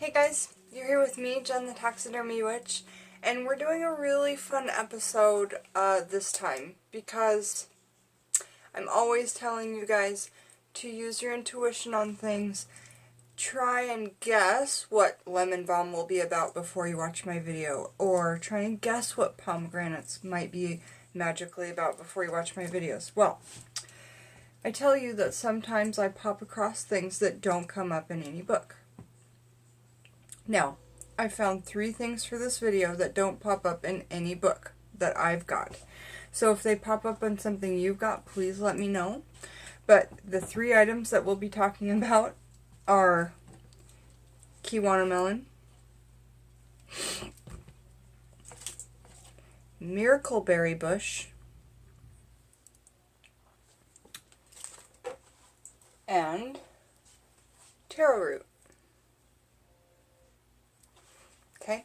Hey guys, you're here with me, Jen the Taxidermy Witch, and we're doing a really fun episode this time because I'm always telling you guys to use your intuition on things. Try and guess what lemon balm will be about before you watch my video, or try and guess what pomegranates might be magically about before you watch my videos. Well, I tell you that sometimes I pop across things that don't come up in any book. Now, I found 3 things for this video that don't pop up in any book that I've got. So if they pop up on something you've got, please let me know. But the 3 items that we'll be talking about are Kiwano melon, miracle berry bush, and taro root. Okay,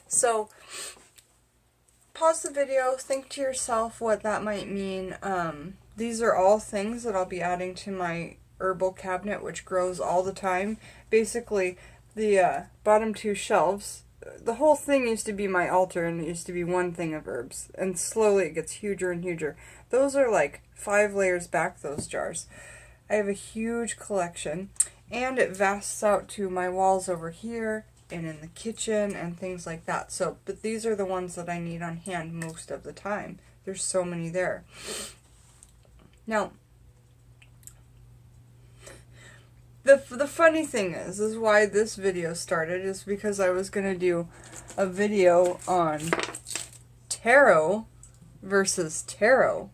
so pause the video, think to yourself what that might mean. These are all things that I'll be adding to my herbal cabinet, which grows all the time. Basically, the bottom 2 shelves, the whole thing used to be my altar, and it used to be one thing of herbs, and slowly it gets huger and huger. Those are like 5 layers back, those jars. I have a huge collection, and it vasts out to my walls over here, and in the kitchen and things like that. So, but these are the ones that I need on hand most of the time. There's so many there. Now, the funny thing is why this video started is because I was going to do a video on tarot versus tarot.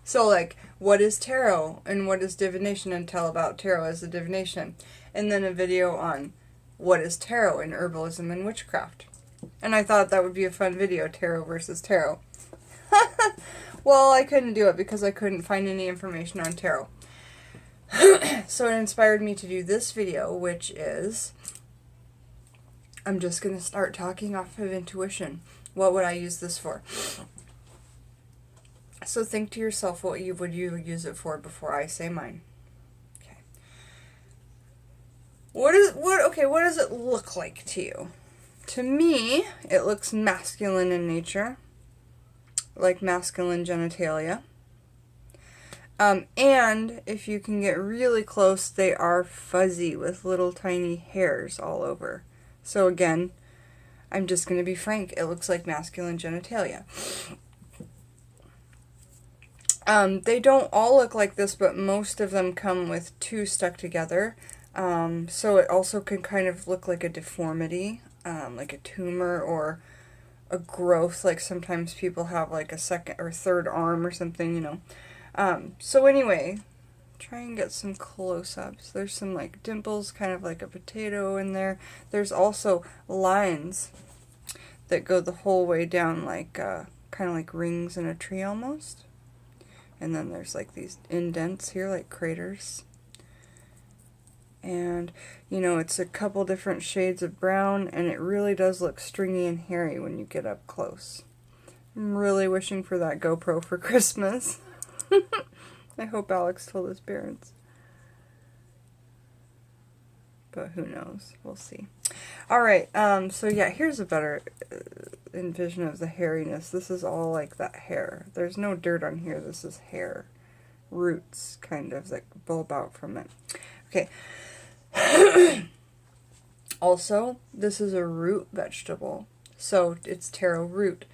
So like, what is tarot and what is divination, and tell about tarot as a divination. And then a video on what is tarot in herbalism and witchcraft. And I thought that would be a fun video, tarot versus tarot. Well, I couldn't do it because I couldn't find any information on tarot. So it inspired me to do this video, which is, I'm just going to start talking off of intuition. What would I use this for? So think to yourself, what would you use it for before I say mine? What does it look like to you? To me, it looks masculine in nature, like masculine genitalia. And if you can get really close, they are fuzzy with little tiny hairs all over. So again, I'm just going to be frank, it looks like masculine genitalia. They don't all look like this, but most of them come with 2 stuck together. So it also can kind of look like a deformity, like a tumor or a growth, like sometimes people have like a 2nd or 3rd arm or something, you know. So anyway, try and get some close-ups. There's some like dimples, kind of like a potato in there. There's also lines that go the whole way down, like, kind of like rings in a tree almost. And then there's like these indents here, like craters. And, you know, it's a couple different shades of brown, and it really does look stringy and hairy when you get up close. I'm really wishing for that GoPro for Christmas. I hope Alex told his parents. But who knows? We'll see. Alright, so yeah, here's a better envision of the hairiness. This is all like that hair. There's no dirt on here. This is hair. Roots, kind of, that bulb out from it. Okay. Also, this is a root vegetable, so it's taro root.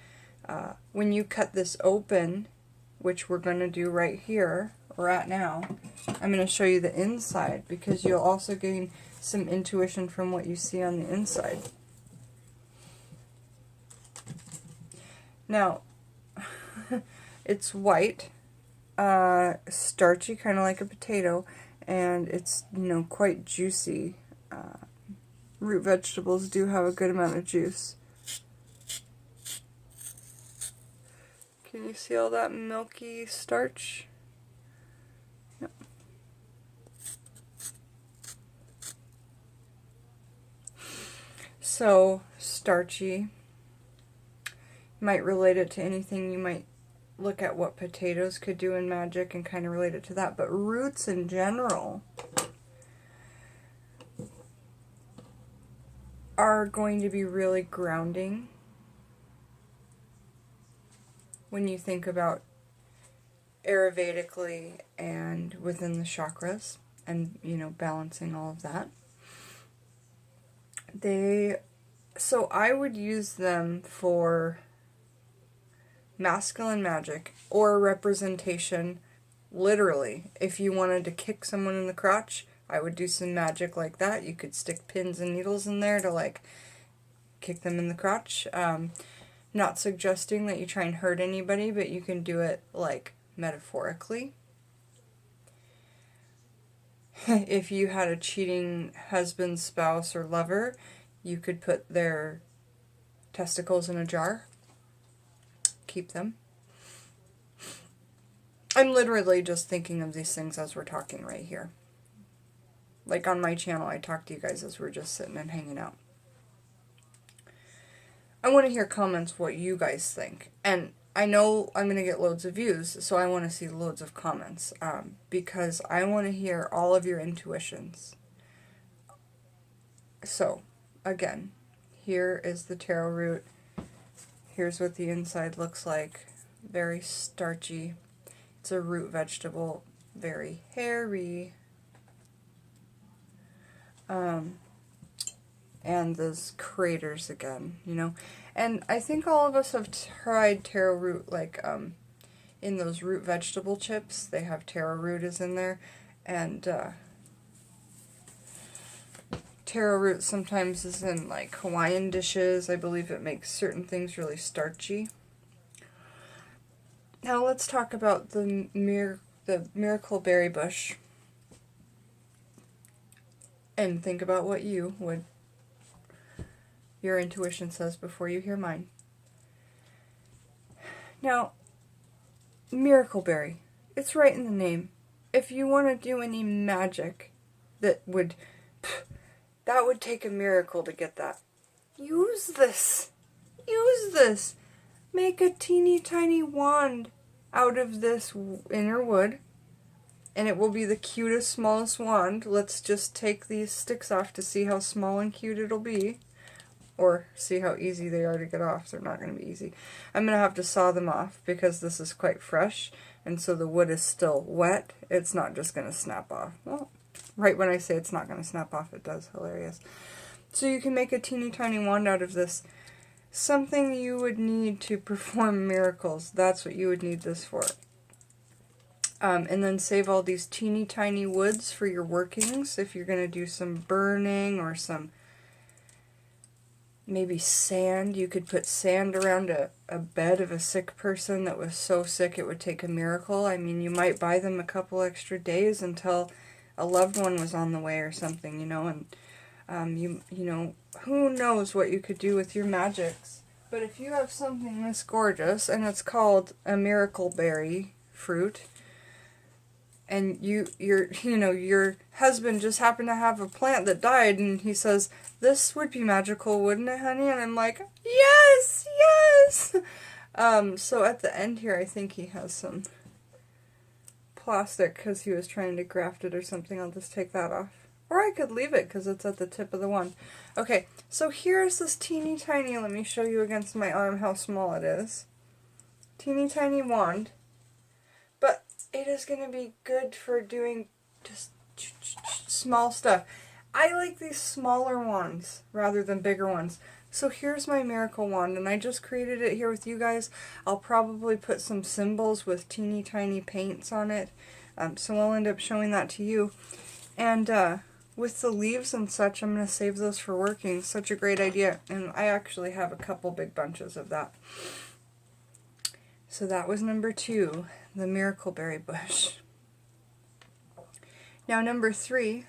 When you cut this open, which we're going to do right here, right now, I'm going to show you the inside, because you'll also gain some intuition from what you see on the inside. Now, it's white, starchy, kind of like a potato, and it's, you know, quite juicy. Root vegetables do have a good amount of juice. Can you see all that milky starch? Yep. So, starchy. You might relate it to anything. You might look at what potatoes could do in magic and kind of relate it to that. But roots in general are going to be really grounding when you think about Ayurvedically and within the chakras and, you know, balancing all of that. So I would use them for masculine magic or representation, literally. If you wanted to kick someone in the crotch, I would do some magic like that. You could stick pins and needles in there to, like, kick them in the crotch. Not suggesting that you try and hurt anybody, but you can do it, like, metaphorically. If you had a cheating husband, spouse, or lover, you could put their testicles in a jar. Keep them. I'm literally just thinking of these things as we're talking right here. Like on my channel, I talk to you guys as we're just sitting and hanging out. I want to hear comments what you guys think. And I know I'm going to get loads of views, so I want to see loads of comments. Because I want to hear all of your intuitions. So, again, here is the taro root. Here's what the inside looks like. Very starchy. It's a root vegetable. Very hairy. And those craters again, you know. And I think all of us have tried taro root, like, in those root vegetable chips. They have taro root is in there. And, taro root sometimes is in, like, Hawaiian dishes. I believe it makes certain things really starchy. Now let's talk about the miracle berry bush. And think about what your intuition says before you hear mine. Now, miracle berry. It's right in the name. If you want to do any magic that would take a miracle to get that. Use this. Use this. Make a teeny tiny wand out of this inner wood. And it will be the cutest, smallest wand. Let's just take these sticks off to see how small and cute it'll be. Or see how easy they are to get off. They're not going to be easy. I'm going to have to saw them off because this is quite fresh. And so the wood is still wet. It's not just going to snap off. Well, right when I say it's not going to snap off, it does. Hilarious. So you can make a teeny tiny wand out of this. Something you would need to perform miracles. That's what you would need this for. And then save all these teeny tiny woods for your workings. If you're going to do some burning or some maybe sand. You could put sand around a bed of a sick person that was so sick it would take a miracle. I mean, you might buy them a couple extra days until a loved one was on the way or something, you know. And you know, who knows what you could do with your magics. But if you have something this gorgeous, and it's called a miracle berry fruit, and your husband just happened to have a plant that died, and he says, this would be magical, wouldn't it, honey? And I'm like, yes, yes! So at the end here, I think he has some plastic, because he was trying to graft it or something. I'll just take that off. Or I could leave it, because it's at the tip of the wand. Okay, so here's this teeny tiny, let me show you against my arm how small it is. Teeny tiny wand. But it is going to be good for doing just small stuff. I like these smaller wands rather than bigger ones. So here's my miracle wand, and I just created it here with you guys. I'll probably put some symbols with teeny tiny paints on it. So I'll end up showing that to you. And with the leaves and such, I'm going to save those for working. Such a great idea. And I actually have a couple big bunches of that. So that was number 2, the miracle berry bush. Now number 3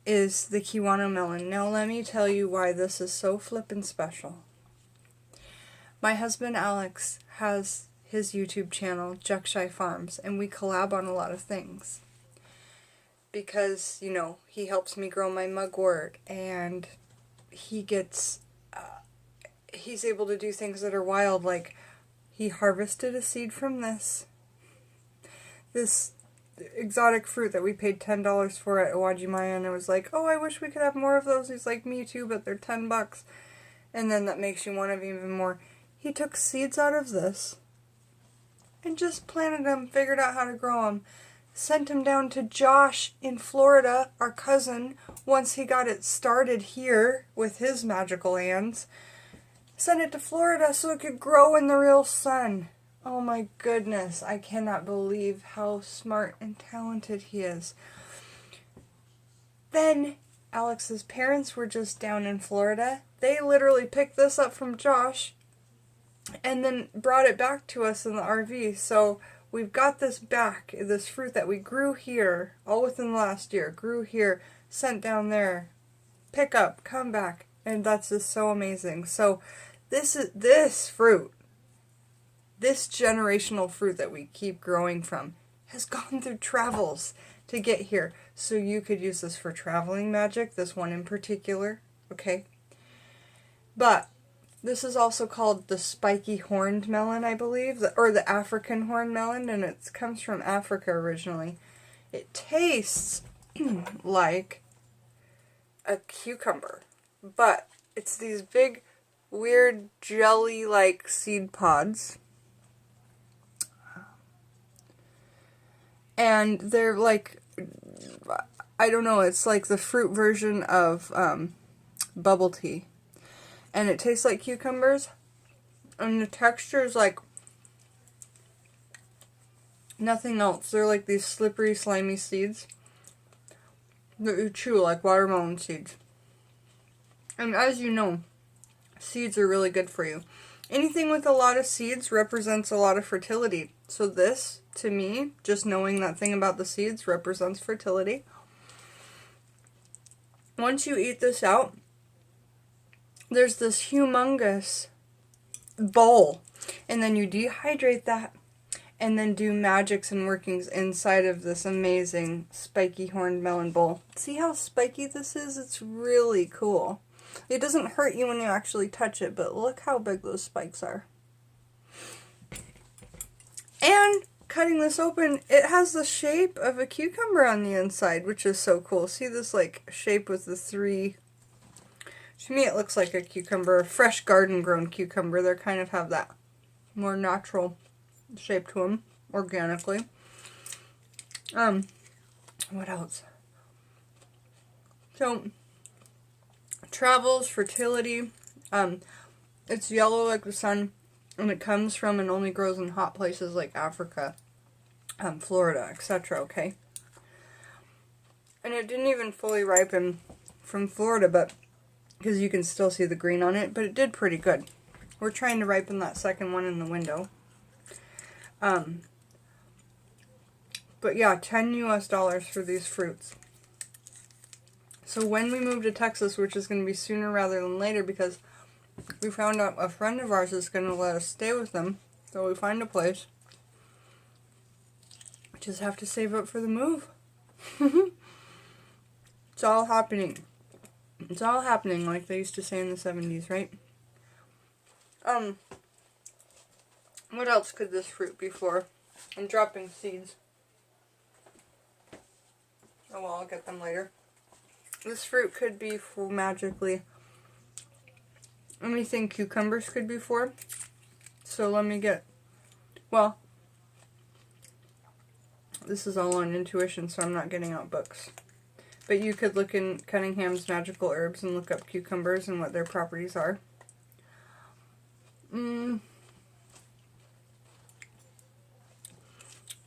is the Kiwano melon. Now let me tell you why this is so flippin' special. My husband Alex has his YouTube channel, Juckshy Farms, and we collab on a lot of things. Because, you know, he helps me grow my mugwort, and he gets, he's able to do things that are wild, like he harvested a seed from this exotic fruit that we paid $10 for at Owajimaya, and I was like, oh, I wish we could have more of those. He's like, me too, but they're $10. And then that makes you want them even more. He took seeds out of this and just planted them, figured out how to grow them. Sent him down to Josh in Florida, our cousin, once he got it started here with his magical hands. Sent it to Florida so it could grow in the real sun. Oh my goodness, I cannot believe how smart and talented he is. Then Alex's parents were just down in Florida. They literally picked this up from Josh and then brought it back to us in the RV. So we've got this back, this fruit that we grew here, all within the last year, grew here, sent down there, pick up, come back, and that's just so amazing. So this fruit, this generational fruit that we keep growing from, has gone through travels to get here. So you could use this for traveling magic, this one in particular, okay? But this is also called the spiky horned melon, I believe, or the African horned melon, and it comes from Africa originally. It tastes like a cucumber, but it's these big, weird, jelly-like seed pods. And they're like, I don't know, it's like the fruit version of bubble tea. And it tastes like cucumbers, and the texture is like nothing else. They're like these slippery, slimy seeds that you chew like watermelon seeds. And as you know, seeds are really good for you. Anything with a lot of seeds represents a lot of fertility. So this, to me, just knowing that thing about the seeds represents fertility. Once you eat this out, there's this humongous bowl, and then you dehydrate that, and then do magics and workings inside of this amazing spiky horned melon bowl. See how spiky this is? It's really cool. It doesn't hurt you when you actually touch it, but look how big those spikes are. And cutting this open, it has the shape of a cucumber on the inside, which is so cool. See this like shape with the three. To me, it looks like a cucumber, a fresh garden-grown cucumber. They kind of have that more natural shape to them, organically. What else? So, travels, fertility. It's yellow like the sun, and it comes from and only grows in hot places like Africa, Florida, etc., okay? And it didn't even fully ripen from Florida, but because you can still see the green on it, but it did pretty good. We're trying to ripen that second one in the window. But yeah, $10 US for these fruits. So when we move to Texas, which is going to be sooner rather than later, because we found out a friend of ours is going to let us stay with them, so we find a place. We just have to save up for the move. It's all happening. It's all happening, like they used to say in the 70s, right? What else could this fruit be for? I'm dropping seeds. Oh well, I'll get them later. This fruit could be for magically anything cucumbers could be for. So let me get, well, this is all on intuition, so I'm not getting out books. But you could look in Cunningham's Magical Herbs and look up cucumbers and what their properties are.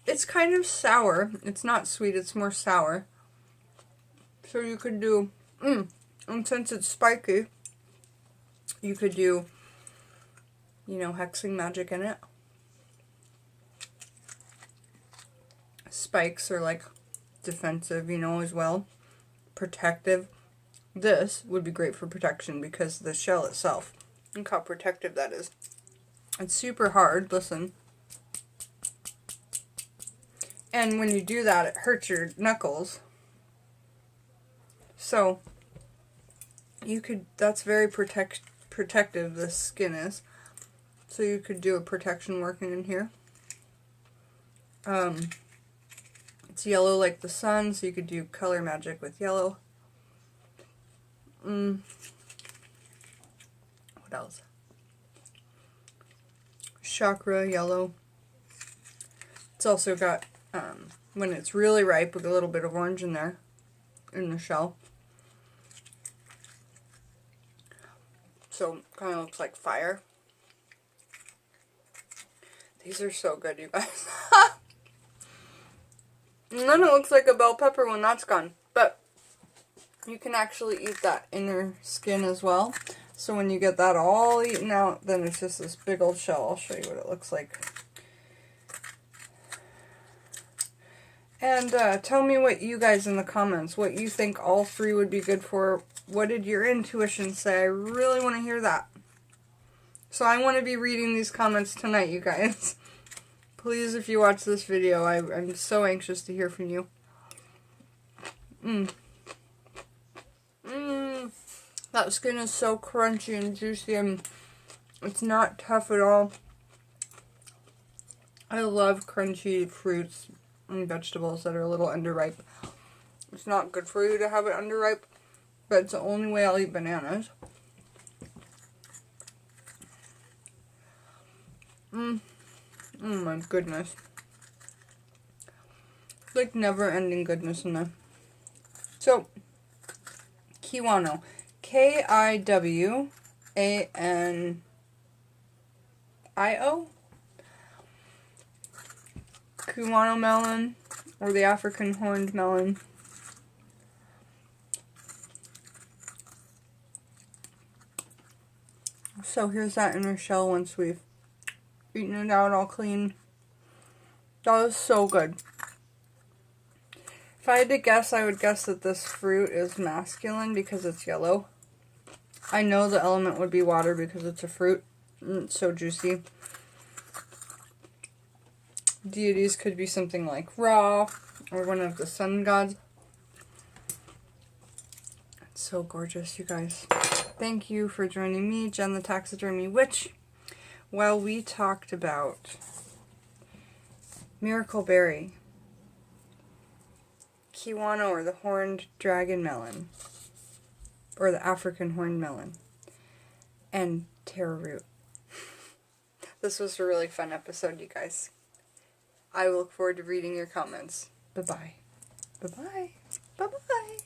It's kind of sour. It's not sweet, it's more sour. So you could do, and since it's spiky, you could do, you know, hexing magic in it. Spikes are like defensive, you know, as well. Protective. This would be great for protection because the shell itself, look how protective that is. It's super hard, listen. And when you do that, it hurts your knuckles. So, you could, that's very protective, this skin is. So you could do a protection working in here. It's yellow like the sun, so you could do color magic with yellow. What else? Chakra yellow. It's also got, when it's really ripe, with a little bit of orange in there, in the shell. So, kind of looks like fire. These are so good, you guys. And then it looks like a bell pepper when that's gone. But you can actually eat that inner skin as well. So when you get that all eaten out, then it's just this big old shell. I'll show you what it looks like. And tell me what you guys in the comments, what you think all three would be good for. What did your intuition say? I really want to hear that. So I want to be reading these comments tonight, you guys. Please, if you watch this video, I'm so anxious to hear from you. That skin is so crunchy and juicy, and it's not tough at all. I love crunchy fruits and vegetables that are a little underripe. It's not good for you to have it underripe, but it's the only way I'll eat bananas. Oh my goodness. Like never-ending goodness in there. So, Kiwano. Kiwano. Kiwano melon, or the African Horned Melon. So here's that inner shell once we've eaten it out all clean. That was so good. If I had to guess, I would guess that this fruit is masculine because it's yellow. I know the element would be water because it's a fruit. And it's so juicy. Deities could be something like Ra, or one of the sun gods. It's so gorgeous, you guys. Thank you for joining me, Jen the Taxidermy Witch, while we talked about Miracle Berry, Kiwano, or the Horned Dragon Melon, or the African Horned Melon, and Taro root. This was a really fun episode, you guys. I look forward to reading your comments. Bye-bye. Bye-bye. Bye-bye.